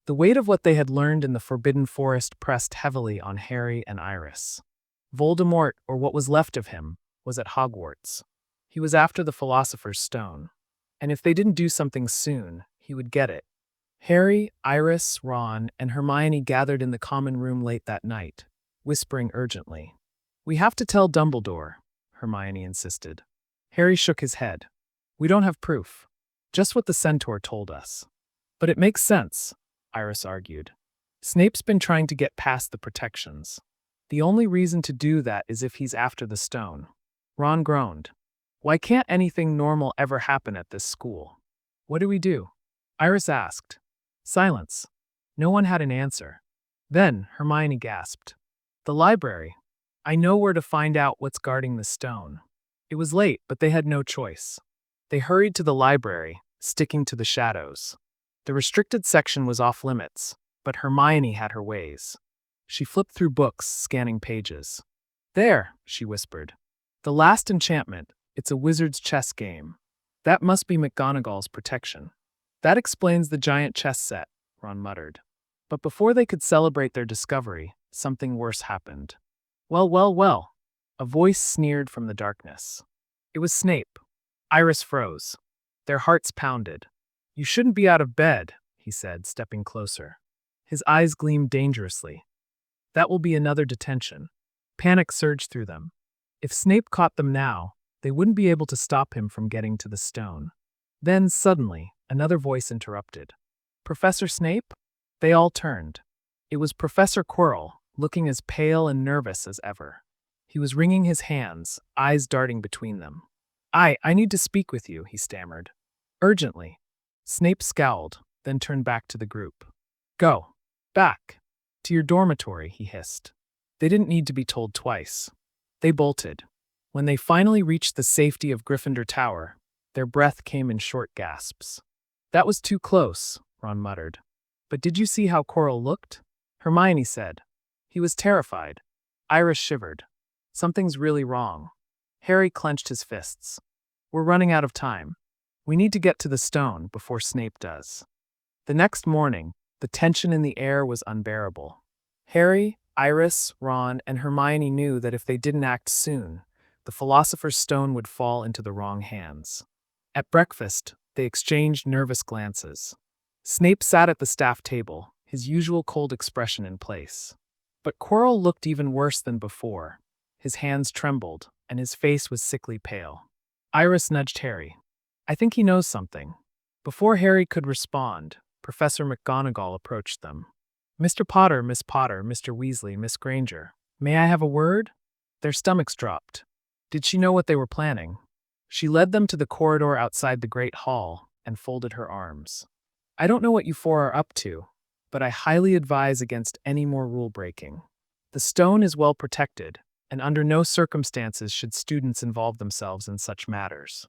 The weight of what they had learned in the Forbidden Forest pressed heavily on Harry and Iris. Voldemort, or what was left of him, was at Hogwarts. He was after the Philosopher's Stone. And if they didn't do something soon, he would get it. Harry, Iris, Ron, and Hermione gathered in the common room late that night, whispering urgently. "We have to tell Dumbledore," Hermione insisted. Harry shook his head. "We don't have proof. Just what the centaur told us." "But it makes sense," Iris argued. "Snape's been trying to get past the protections. The only reason to do that is if he's after the stone." Ron groaned. "Why can't anything normal ever happen at this school? What do we do?" Iris asked. Silence. No one had an answer. Then Hermione gasped. "The library. I know where to find out what's guarding the stone." It was late, but they had no choice. They hurried to the library, sticking to the shadows. The restricted section was off limits, but Hermione had her ways. She flipped through books, scanning pages. "There," she whispered. "The Last Enchantment. It's a wizard's chess game. That must be McGonagall's protection." "That explains the giant chess set," Ron muttered. But before they could celebrate their discovery, something worse happened. "Well, well, well," a voice sneered from the darkness. It was Snape. Iris froze. Their hearts pounded. "You shouldn't be out of bed," he said, stepping closer. His eyes gleamed dangerously. "That will be another detention." Panic surged through them. If Snape caught them now, they wouldn't be able to stop him from getting to the stone. Then, suddenly, another voice interrupted. "Professor Snape?" They all turned. It was Professor Quirrell, looking as pale and nervous as ever. He was wringing his hands, eyes darting between them. I need to speak with you," he stammered. "Urgently." Snape scowled, then turned back to the group. "Go. Back. To your dormitory," he hissed. They didn't need to be told twice. They bolted. When they finally reached the safety of Gryffindor Tower, their breath came in short gasps. "That was too close," Ron muttered. "But did you see how Quirrell looked?" Hermione said. "He was terrified." Iris shivered. "Something's really wrong." Harry clenched his fists. "We're running out of time. We need to get to the stone before Snape does." The next morning, the tension in the air was unbearable. Harry, Iris, Ron, and Hermione knew that if they didn't act soon, the Philosopher's Stone would fall into the wrong hands. At breakfast, they exchanged nervous glances. Snape sat at the staff table, his usual cold expression in place. But Quirrell looked even worse than before. His hands trembled, and his face was sickly pale. Iris nudged Harry. "I think he knows something." Before Harry could respond, Professor McGonagall approached them. "Mr. Potter, Miss Potter, Mr. Weasley, Miss Granger, may I have a word?" Their stomachs dropped. Did she know what they were planning? She led them to the corridor outside the Great Hall and folded her arms. "I don't know what you four are up to, but I highly advise against any more rule breaking. The stone is well protected, and under no circumstances should students involve themselves in such matters."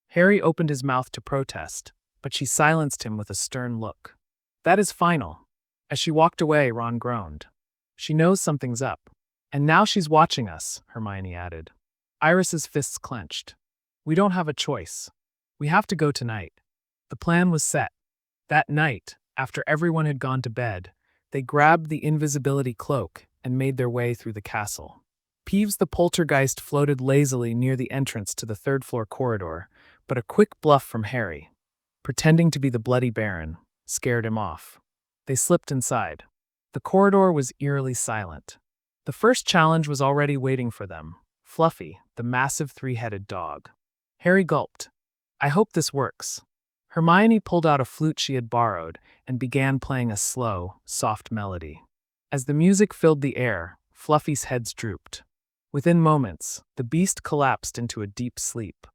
Harry opened his mouth to protest, but she silenced him with a stern look. "That is final." As she walked away, Ron groaned. "She knows something's up. And now she's watching us," Hermione added. Iris's fists clenched. "We don't have a choice. We have to go tonight." The plan was set. That night, after everyone had gone to bed, they grabbed the invisibility cloak and made their way through the castle. Peeves the poltergeist floated lazily near the entrance to the third-floor corridor, but a quick bluff from Harry, pretending to be the Bloody Baron, scared him off. They slipped inside. The corridor was eerily silent. The first challenge was already waiting for them. Fluffy, the massive three-headed dog. Harry gulped. "I hope this works." Hermione pulled out a flute she had borrowed and began playing a slow, soft melody. As the music filled the air, Fluffy's heads drooped. Within moments, the beast collapsed into a deep sleep.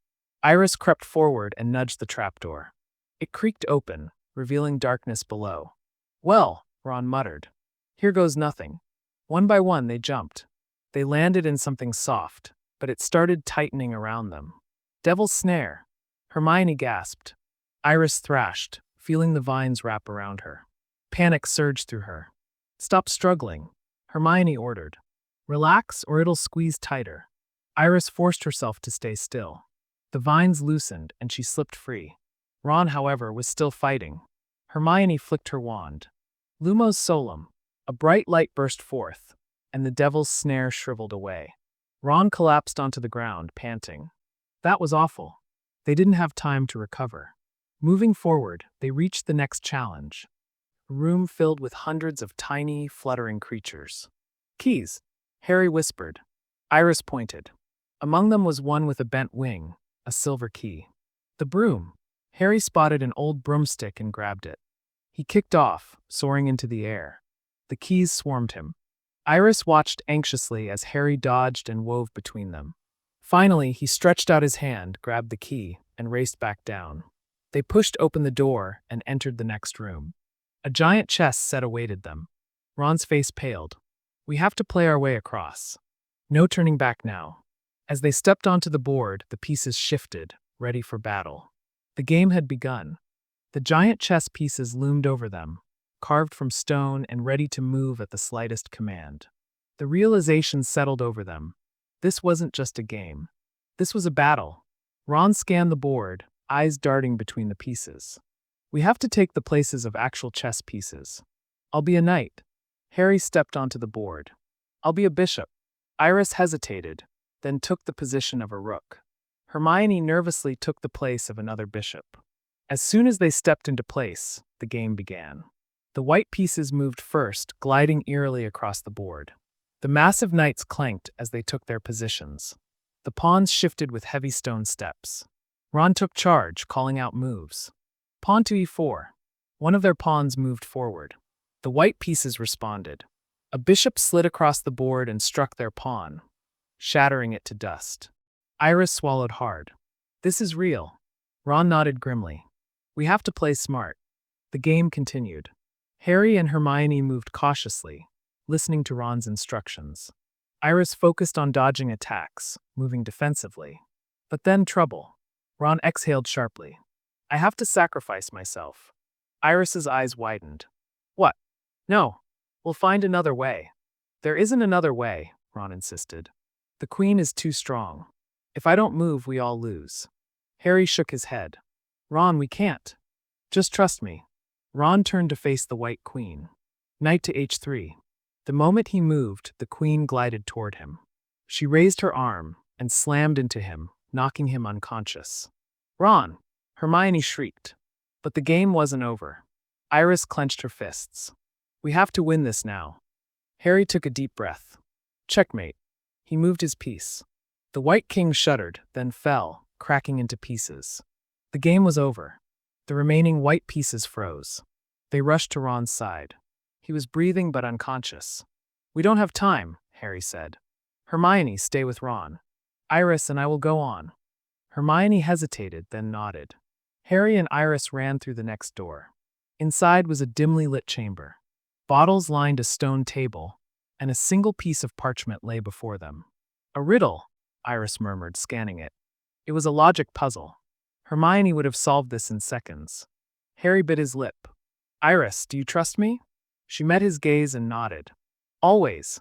Iris crept forward and nudged the trapdoor. It creaked open, revealing darkness below. "Well," Ron muttered, "here goes nothing." One by one, they jumped. They landed in something soft, but it started tightening around them. "Devil's snare!" Hermione gasped. Iris thrashed, feeling the vines wrap around her. Panic surged through her. "Stop struggling," Hermione ordered. "Relax or it'll squeeze tighter." Iris forced herself to stay still. The vines loosened and she slipped free. Ron, however, was still fighting. Hermione flicked her wand. Lumos solum. A bright light burst forth, and the devil's snare shriveled away. Ron collapsed onto the ground, panting. That was awful. They didn't have time to recover. Moving forward, they reached the next challenge. A room filled with hundreds of tiny, fluttering creatures. Keys, Harry whispered. Iris pointed. Among them was one with a bent wing, a silver key. The broom. Harry spotted an old broomstick and grabbed it. He kicked off, soaring into the air. The keys swarmed him. Iris watched anxiously as Harry dodged and wove between them. Finally, he stretched out his hand, grabbed the key, and raced back down. They pushed open the door and entered the next room. A giant chest set awaited them. Ron's face paled. We have to play our way across. No turning back now. As they stepped onto the board, the pieces shifted, ready for battle. The game had begun. The giant chess pieces loomed over them, carved from stone and ready to move at the slightest command. The realization settled over them. This wasn't just a game. This was a battle. Ron scanned the board, eyes darting between the pieces. We have to take the places of actual chess pieces. I'll be a knight. Harry stepped onto the board. I'll be a bishop. Iris hesitated, then took the position of a rook. Hermione nervously took the place of another bishop. As soon as they stepped into place, the game began. The white pieces moved first, gliding eerily across the board. The massive knights clanked as they took their positions. The pawns shifted with heavy stone steps. Ron took charge, calling out moves. Pawn to e4. One of their pawns moved forward. The white pieces responded. A bishop slid across the board and struck their pawn, shattering it to dust. Iris swallowed hard. This is real. Ron nodded grimly. We have to play smart. The game continued. Harry and Hermione moved cautiously, listening to Ron's instructions. Iris focused on dodging attacks, moving defensively. But then trouble. Ron exhaled sharply. I have to sacrifice myself. Iris's eyes widened. What? No. We'll find another way. There isn't another way, Ron insisted. The queen is too strong. If I don't move, we all lose. Harry shook his head. Ron, we can't. Just trust me. Ron turned to face the white queen. Knight to h3. The moment he moved, the queen glided toward him. She raised her arm and slammed into him, knocking him unconscious. Ron! Hermione shrieked. But the game wasn't over. Iris clenched her fists. We have to win this now. Harry took a deep breath. Checkmate. He moved his piece. The white king shuddered, then fell, cracking into pieces. The game was over. The remaining white pieces froze. They rushed to Ron's side. He was breathing but unconscious. We don't have time, Harry said. Hermione, stay with Ron. Iris and I will go on. Hermione hesitated, then nodded. Harry and Iris ran through the next door. Inside was a dimly lit chamber. Bottles lined a stone table, and a single piece of parchment lay before them. A riddle, Iris murmured, scanning it. It was a logic puzzle. Hermione would have solved this in seconds. Harry bit his lip. Iris, do you trust me? She met his gaze and nodded. Always.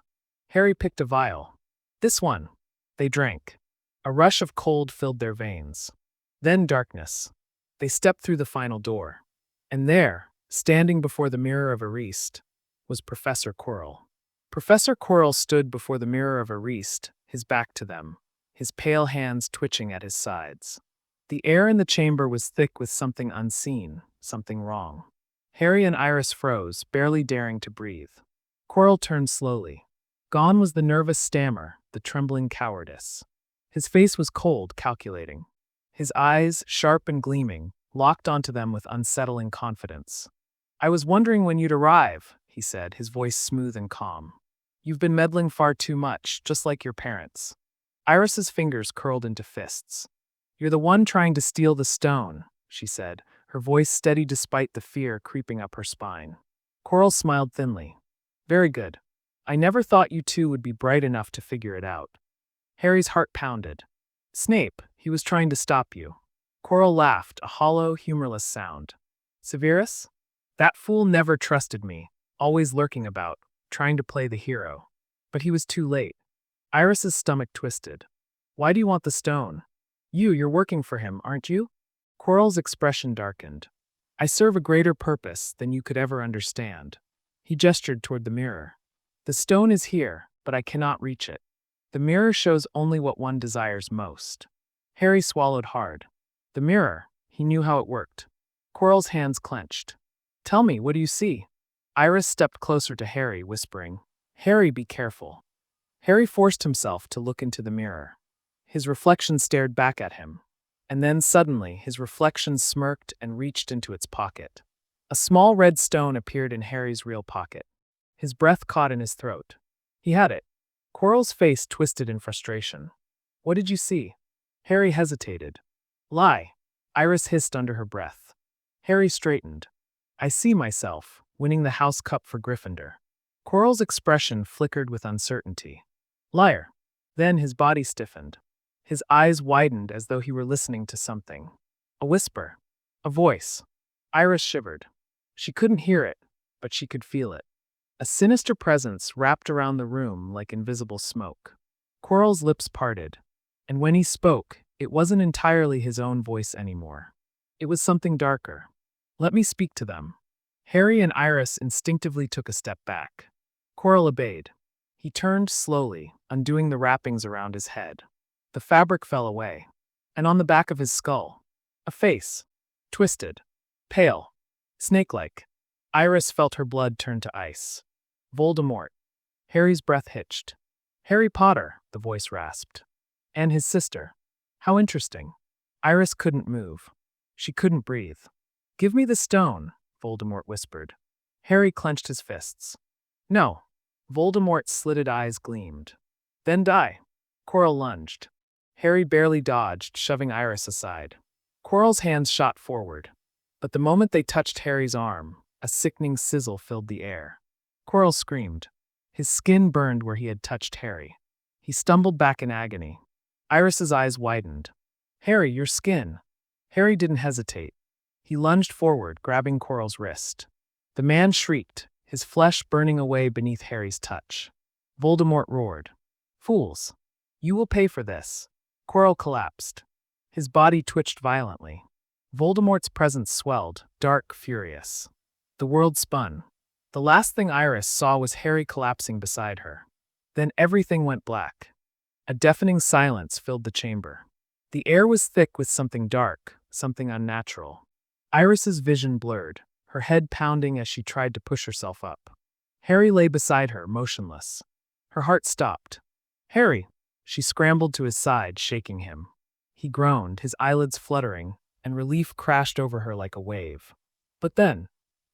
Harry picked a vial. This one. They drank. A rush of cold filled their veins. Then darkness. They stepped through the final door. And there, standing before the mirror of Ariste, was Professor Quirrell. Professor Quirrell stood before the mirror of Ariste, his back to them, his pale hands twitching at his sides. The air in the chamber was thick with something unseen, something wrong. Harry and Iris froze, barely daring to breathe. Quirrell turned slowly. Gone was the nervous stammer, the trembling cowardice. His face was cold, calculating. His eyes, sharp and gleaming, locked onto them with unsettling confidence. I was wondering when you'd arrive, he said, his voice smooth and calm. You've been meddling far too much, just like your parents. Iris's fingers curled into fists. You're the one trying to steal the stone, she said, her voice steady despite the fear creeping up her spine. Quirrell smiled thinly. Very good. I never thought you two would be bright enough to figure it out. Harry's heart pounded. Snape, he was trying to stop you. Quirrell laughed, a hollow, humorless sound. Severus? That fool never trusted me, always lurking about, trying to play the hero. But he was too late. Iris's stomach twisted. Why do you want the stone? You're working for him, aren't you? Quirrell's expression darkened. I serve a greater purpose than you could ever understand. He gestured toward the mirror. The stone is here, but I cannot reach it. The mirror shows only what one desires most. Harry swallowed hard. The mirror, he knew how it worked. Quirrell's hands clenched. Tell me, what do you see? Iris stepped closer to Harry, whispering, Harry, be careful. Harry forced himself to look into the mirror. His reflection stared back at him. And then suddenly, his reflection smirked and reached into its pocket. A small red stone appeared in Harry's real pocket. His breath caught in his throat. He had it. Quirrell's face twisted in frustration. What did you see? Harry hesitated. Lie, Iris hissed under her breath. Harry straightened. I see myself, winning the House Cup for Gryffindor. Quirrell's expression flickered with uncertainty. Liar. Then his body stiffened. His eyes widened as though he were listening to something. A whisper. A voice. Iris shivered. She couldn't hear it, but she could feel it. A sinister presence wrapped around the room like invisible smoke. Quirrell's lips parted, and when he spoke, it wasn't entirely his own voice anymore. It was something darker. Let me speak to them. Harry and Iris instinctively took a step back. Quirrell obeyed. He turned slowly, undoing the wrappings around his head. The fabric fell away, and on the back of his skull, a face. Twisted. Pale. Snake-like. Iris felt her blood turn to ice. Voldemort. Harry's breath hitched. Harry Potter, the voice rasped. And his sister. How interesting. Iris couldn't move. She couldn't breathe. Give me the stone, Voldemort whispered. Harry clenched his fists. No. Voldemort's slitted eyes gleamed. Then die. Quirrell lunged. Harry barely dodged, shoving Iris aside. Quirrell's hands shot forward. But the moment they touched Harry's arm, a sickening sizzle filled the air. Quirrell screamed. His skin burned where he had touched Harry. He stumbled back in agony. Iris's eyes widened. Harry, your skin. Harry didn't hesitate. He lunged forward, grabbing Quirrell's wrist. The man shrieked, his flesh burning away beneath Harry's touch. Voldemort roared. Fools. You will pay for this. Quirrell collapsed. His body twitched violently. Voldemort's presence swelled, dark, furious. The world spun. The last thing Iris saw was Harry collapsing beside her. Then everything went black. A deafening silence filled the chamber. The air was thick with something dark, something unnatural. Iris's vision blurred, her head pounding as she tried to push herself up. Harry lay beside her, motionless. Her heart stopped. Harry! She scrambled to his side, shaking him. He groaned, his eyelids fluttering, and relief crashed over her like a wave. But then,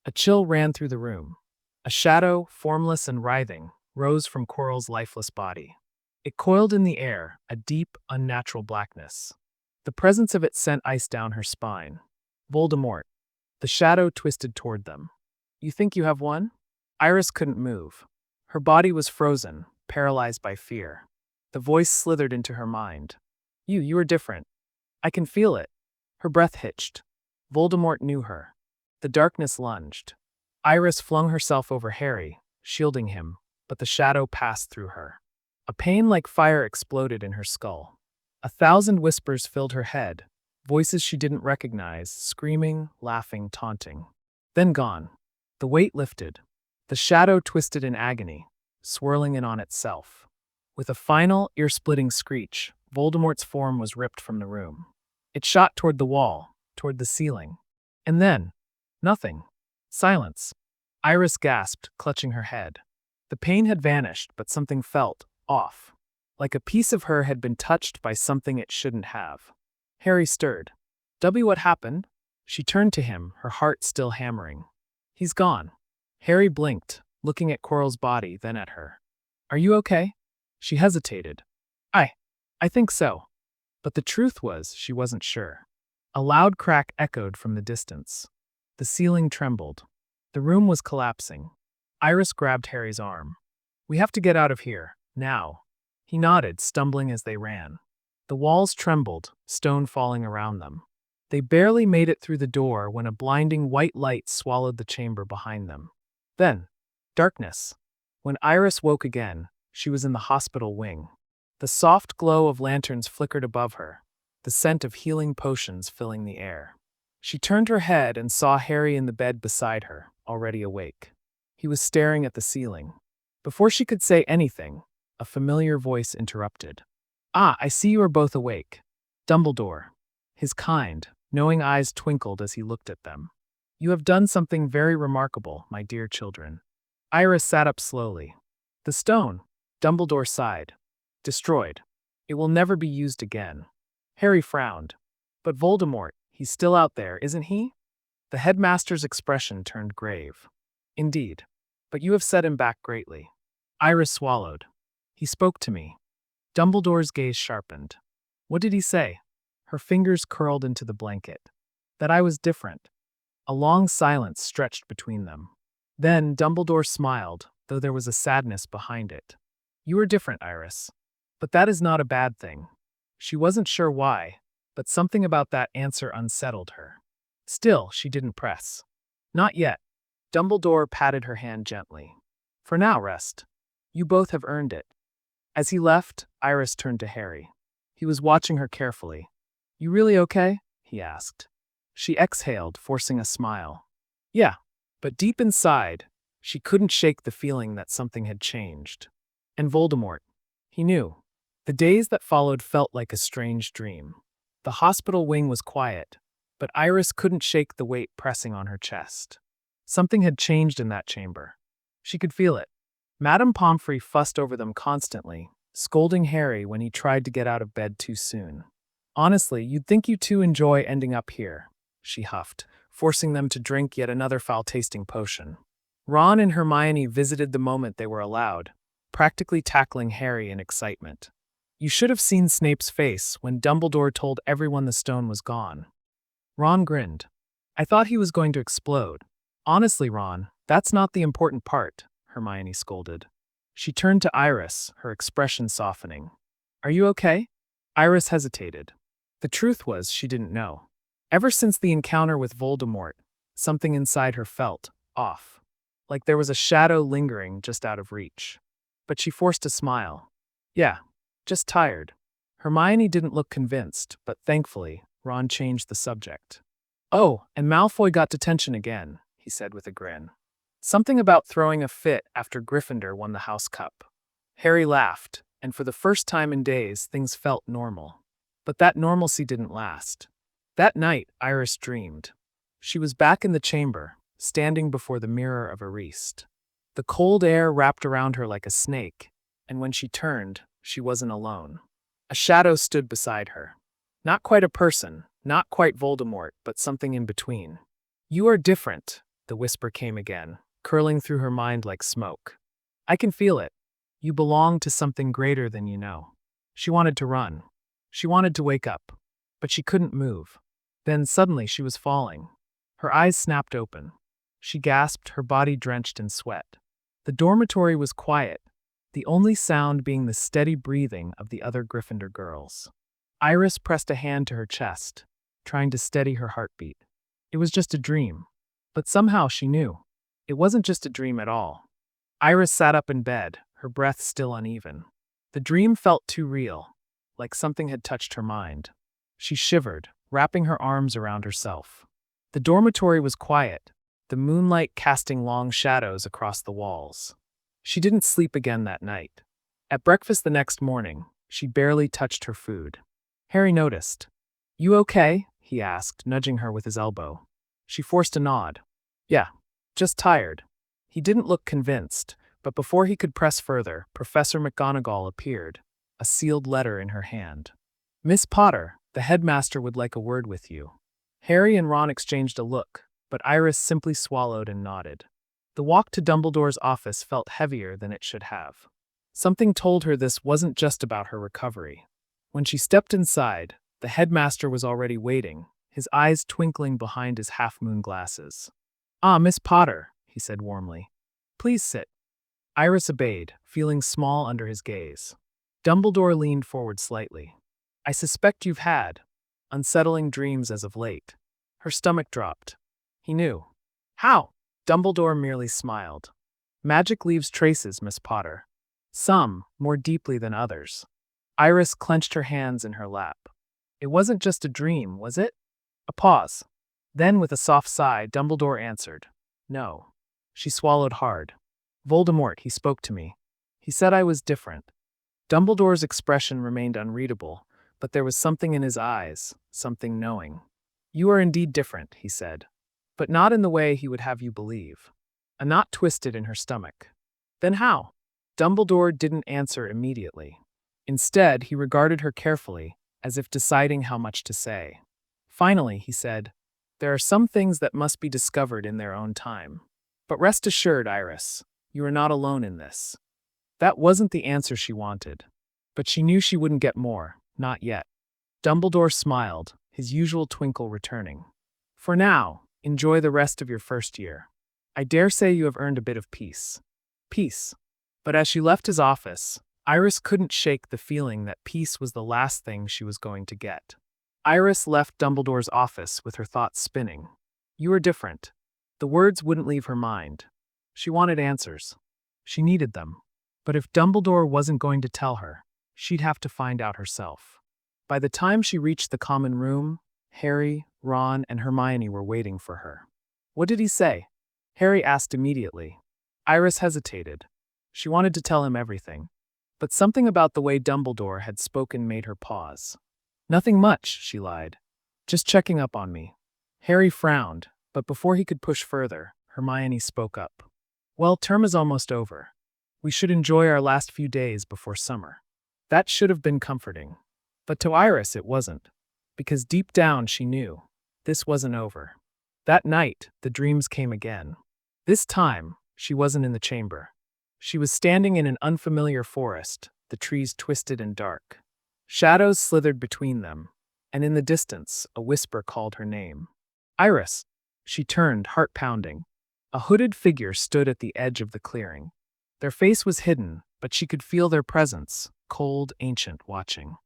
a chill ran through the room. A shadow, formless and writhing, rose from Quirrell's lifeless body. It coiled in the air, a deep, unnatural blackness. The presence of it sent ice down her spine. Voldemort. The shadow twisted toward them. You think you have won? Iris couldn't move. Her body was frozen, paralyzed by fear. The voice slithered into her mind. You are different. I can feel it. Her breath hitched. Voldemort knew her. The darkness lunged. Iris flung herself over Harry, shielding him, but the shadow passed through her. A pain like fire exploded in her skull. 1,000 whispers filled her head, voices she didn't recognize, screaming, laughing, taunting. Then gone. The weight lifted. The shadow twisted in agony, swirling in on itself. With a final, ear-splitting screech, Voldemort's form was ripped from the room. It shot toward the wall, toward the ceiling. And then, nothing. Silence. Iris gasped, clutching her head. The pain had vanished, but something felt off. Like a piece of her had been touched by something it shouldn't have. Harry stirred. What happened? She turned to him, her heart still hammering. He's gone. Harry blinked, looking at Quirrell's body, then at her. Are you okay? She hesitated. I think so. But the truth was, she wasn't sure. A loud crack echoed from the distance. The ceiling trembled. The room was collapsing. Iris grabbed Harry's arm. We have to get out of here, now. He nodded, stumbling as they ran. The walls trembled, stone falling around them. They barely made it through the door when a blinding white light swallowed the chamber behind them. Then, darkness. When Iris woke again, she was in the hospital wing. The soft glow of lanterns flickered above her, the scent of healing potions filling the air. She turned her head and saw Harry in the bed beside her, already awake. He was staring at the ceiling. Before she could say anything, a familiar voice interrupted. Ah, I see you are both awake. Dumbledore. His kind, knowing eyes twinkled as he looked at them. You have done something very remarkable, my dear children. Iris sat up slowly. The stone, Dumbledore sighed. Destroyed. It will never be used again. Harry frowned. But Voldemort, he's still out there, isn't he? The headmaster's expression turned grave. Indeed. But you have set him back greatly. Iris swallowed. He spoke to me. Dumbledore's gaze sharpened. What did he say? Her fingers curled into the blanket. That I was different. A long silence stretched between them. Then Dumbledore smiled, though there was a sadness behind it. You are different, Iris. But that is not a bad thing. She wasn't sure why, but something about that answer unsettled her. Still, she didn't press. Not yet. Dumbledore patted her hand gently. For now, rest. You both have earned it. As he left, Iris turned to Harry. He was watching her carefully. You really okay? He asked. She exhaled, forcing a smile. Yeah, but deep inside, she couldn't shake the feeling that something had changed. And Voldemort. He knew. The days that followed felt like a strange dream. The hospital wing was quiet, but Iris couldn't shake the weight pressing on her chest. Something had changed in that chamber. She could feel it. Madame Pomfrey fussed over them constantly, scolding Harry when he tried to get out of bed too soon. Honestly, you'd think you two enjoy ending up here, she huffed, forcing them to drink yet another foul-tasting potion. Ron and Hermione visited the moment they were allowed, practically tackling Harry in excitement. You should have seen Snape's face when Dumbledore told everyone the stone was gone. Ron grinned. I thought he was going to explode. Honestly, Ron, that's not the important part, Hermione scolded. She turned to Iris, her expression softening. Are you okay? Iris hesitated. The truth was she didn't know. Ever since the encounter with Voldemort, something inside her felt off, like there was a shadow lingering just out of reach. But she forced a smile. Yeah, just tired. Hermione didn't look convinced, but thankfully, Ron changed the subject. Oh, and Malfoy got detention again, he said with a grin. Something about throwing a fit after Gryffindor won the House Cup. Harry laughed, and for the first time in days, things felt normal. But that normalcy didn't last. That night, Iris dreamed. She was back in the chamber, standing before the mirror of Ariste. The cold air wrapped around her like a snake, and when she turned, she wasn't alone. A shadow stood beside her. Not quite a person, not quite Voldemort, but something in between. You are different, the whisper came again, curling through her mind like smoke. I can feel it. You belong to something greater than you know. She wanted to run. She wanted to wake up, but she couldn't move. Then suddenly she was falling. Her eyes snapped open. She gasped, her body drenched in sweat. The dormitory was quiet, the only sound being the steady breathing of the other Gryffindor girls. Iris pressed a hand to her chest, trying to steady her heartbeat. It was just a dream, but somehow she knew. It wasn't just a dream at all. Iris sat up in bed, her breath still uneven. The dream felt too real, like something had touched her mind. She shivered, wrapping her arms around herself. The dormitory was quiet, the moonlight casting long shadows across the walls. She didn't sleep again that night. At breakfast the next morning, she barely touched her food. Harry noticed. You okay? He asked, nudging her with his elbow. She forced a nod. Yeah, just tired. He didn't look convinced, but before he could press further, Professor McGonagall appeared, a sealed letter in her hand. Miss Potter, the headmaster would like a word with you. Harry and Ron exchanged a look, but Iris simply swallowed and nodded. The walk to Dumbledore's office felt heavier than it should have. Something told her this wasn't just about her recovery. When she stepped inside, the headmaster was already waiting, his eyes twinkling behind his half-moon glasses. Ah, Miss Potter, he said warmly. Please sit. Iris obeyed, feeling small under his gaze. Dumbledore leaned forward slightly. I suspect you've had unsettling dreams as of late. Her stomach dropped. He knew. How? Dumbledore merely smiled. Magic leaves traces, Miss Potter. Some, more deeply than others. Iris clenched her hands in her lap. It wasn't just a dream, was it? A pause. Then, with a soft sigh, Dumbledore answered, No. She swallowed hard. Voldemort, he spoke to me. He said I was different. Dumbledore's expression remained unreadable, but there was something in his eyes, something knowing. You are indeed different, he said, but not in the way he would have you believe. A knot twisted in her stomach. Then how? Dumbledore didn't answer immediately. Instead, he regarded her carefully, as if deciding how much to say. Finally, he said, there are some things that must be discovered in their own time. But rest assured, Iris, you are not alone in this. That wasn't the answer she wanted. But she knew she wouldn't get more, not yet. Dumbledore smiled, his usual twinkle returning. For now, enjoy the rest of your first year. I dare say you have earned a bit of peace. Peace. But as she left his office, Iris couldn't shake the feeling that peace was the last thing she was going to get. Iris left Dumbledore's office with her thoughts spinning. You are different. The words wouldn't leave her mind. She wanted answers. She needed them. But if Dumbledore wasn't going to tell her, she'd have to find out herself. By the time she reached the common room, Harry, Ron, and Hermione were waiting for her. What did he say? Harry asked immediately. Iris hesitated. She wanted to tell him everything. But something about the way Dumbledore had spoken made her pause. Nothing much, she lied. Just checking up on me. Harry frowned, but before he could push further, Hermione spoke up. Well, term is almost over. We should enjoy our last few days before summer. That should have been comforting. But to Iris it wasn't, because deep down she knew this wasn't over. That night, the dreams came again. This time, she wasn't in the chamber. She was standing in an unfamiliar forest, the trees twisted and dark. Shadows slithered between them, and in the distance, a whisper called her name. Iris! She turned, heart pounding. A hooded figure stood at the edge of the clearing. Their face was hidden, but she could feel their presence, cold, ancient, watching.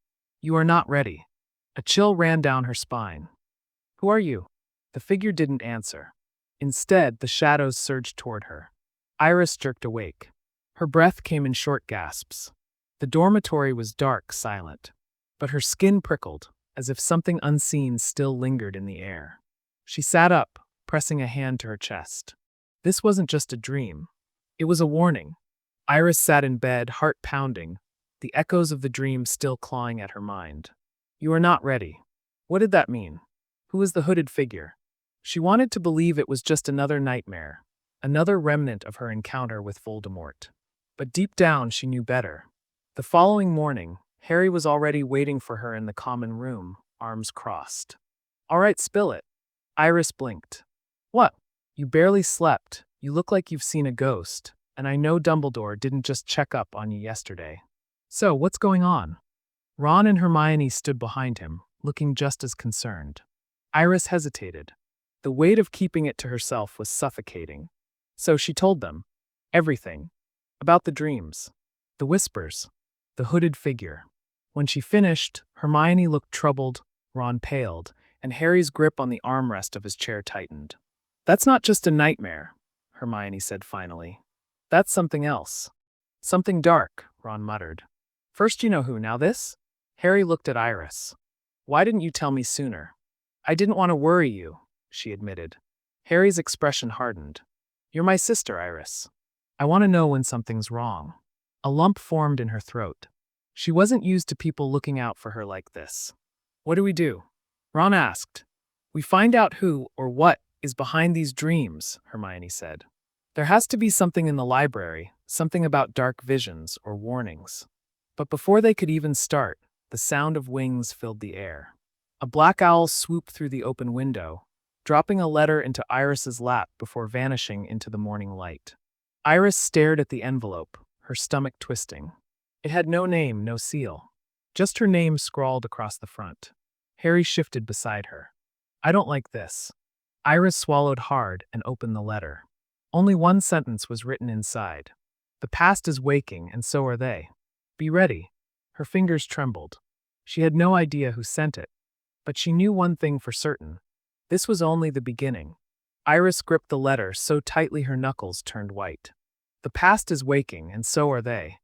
You are not ready. A chill ran down her spine. Who are you? The figure didn't answer. Instead, the shadows surged toward her. Iris jerked awake. Her breath came in short gasps. The dormitory was dark, silent, but her skin prickled, as if something unseen still lingered in the air. She sat up, pressing a hand to her chest. This wasn't just a dream. It was a warning. Iris sat in bed, heart pounding, the echoes of the dream still clawing at her mind. You are not ready. What did that mean? Who was the hooded figure? She wanted to believe it was just another nightmare, another remnant of her encounter with Voldemort. But deep down she knew better. The following morning, Harry was already waiting for her in the common room, arms crossed. All right, spill it. Iris blinked. What? You barely slept. You look like you've seen a ghost, and I know Dumbledore didn't just check up on you yesterday. So, what's going on? Ron and Hermione stood behind him, looking just as concerned. Iris hesitated. The weight of keeping it to herself was suffocating. So she told them. Everything. About the dreams. The whispers. The hooded figure. When she finished, Hermione looked troubled, Ron paled, and Harry's grip on the armrest of his chair tightened. That's not just a nightmare, Hermione said finally. That's something else. Something dark, Ron muttered. First you know who, now this? Harry looked at Iris. Why didn't you tell me sooner? I didn't want to worry you, she admitted. Harry's expression hardened. You're my sister, Iris. I want to know when something's wrong. A lump formed in her throat. She wasn't used to people looking out for her like this. What do we do? Ron asked. We find out who or what is behind these dreams, Hermione said. There has to be something in the library, something about dark visions or warnings. But before they could even start, the sound of wings filled the air. A black owl swooped through the open window, dropping a letter into Iris's lap before vanishing into the morning light. Iris stared at the envelope, her stomach twisting. It had no name, no seal. Just her name scrawled across the front. Harry shifted beside her. I don't like this. Iris swallowed hard and opened the letter. Only one sentence was written inside. The past is waking, and so are they. Be ready. Her fingers trembled. She had no idea who sent it, but she knew one thing for certain. This was only the beginning. Iris gripped the letter so tightly her knuckles turned white. The past is waking, and so are they.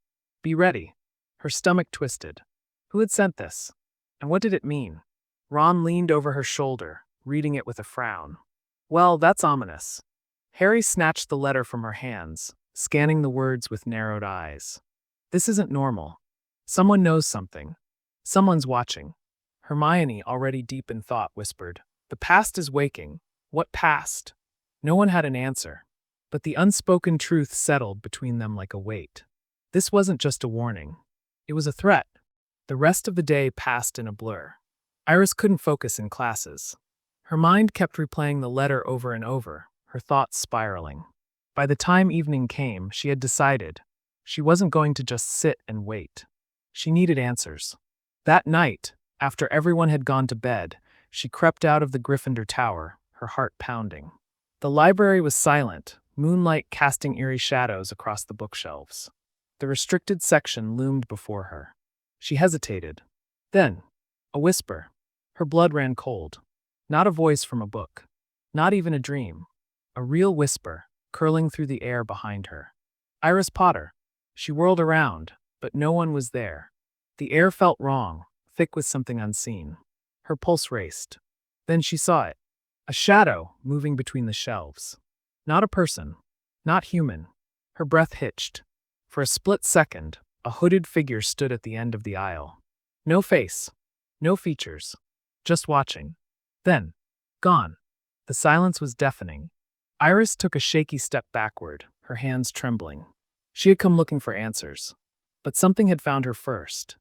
Be ready. Her stomach twisted. Who had sent this? And what did it mean? Ron leaned over her shoulder, reading it with a frown. Well, that's ominous. Harry snatched the letter from her hands, scanning the words with narrowed eyes. This isn't normal. Someone knows something. Someone's watching. Hermione, already deep in thought, whispered, "The past is waking." What past? No one had an answer, but the unspoken truth settled between them like a weight. This wasn't just a warning. It was a threat. The rest of the day passed in a blur. Iris couldn't focus in classes. Her mind kept replaying the letter over and over, her thoughts spiraling. By the time evening came, she had decided she wasn't going to just sit and wait. She needed answers. That night, after everyone had gone to bed, she crept out of the Gryffindor Tower, her heart pounding. The library was silent, moonlight casting eerie shadows across the bookshelves. The restricted section loomed before her. She hesitated. Then, a whisper. Her blood ran cold. Not a voice from a book. Not even a dream. A real whisper, curling through the air behind her. Iris Potter. She whirled around, but no one was there. The air felt wrong, thick with something unseen. Her pulse raced. Then she saw it. A shadow moving between the shelves. Not a person. Not human. Her breath hitched. For a split second, a hooded figure stood at the end of the aisle. No face. No features. Just watching. Then, gone. The silence was deafening. Iris took a shaky step backward, her hands trembling. She had come looking for answers. But something had found her first.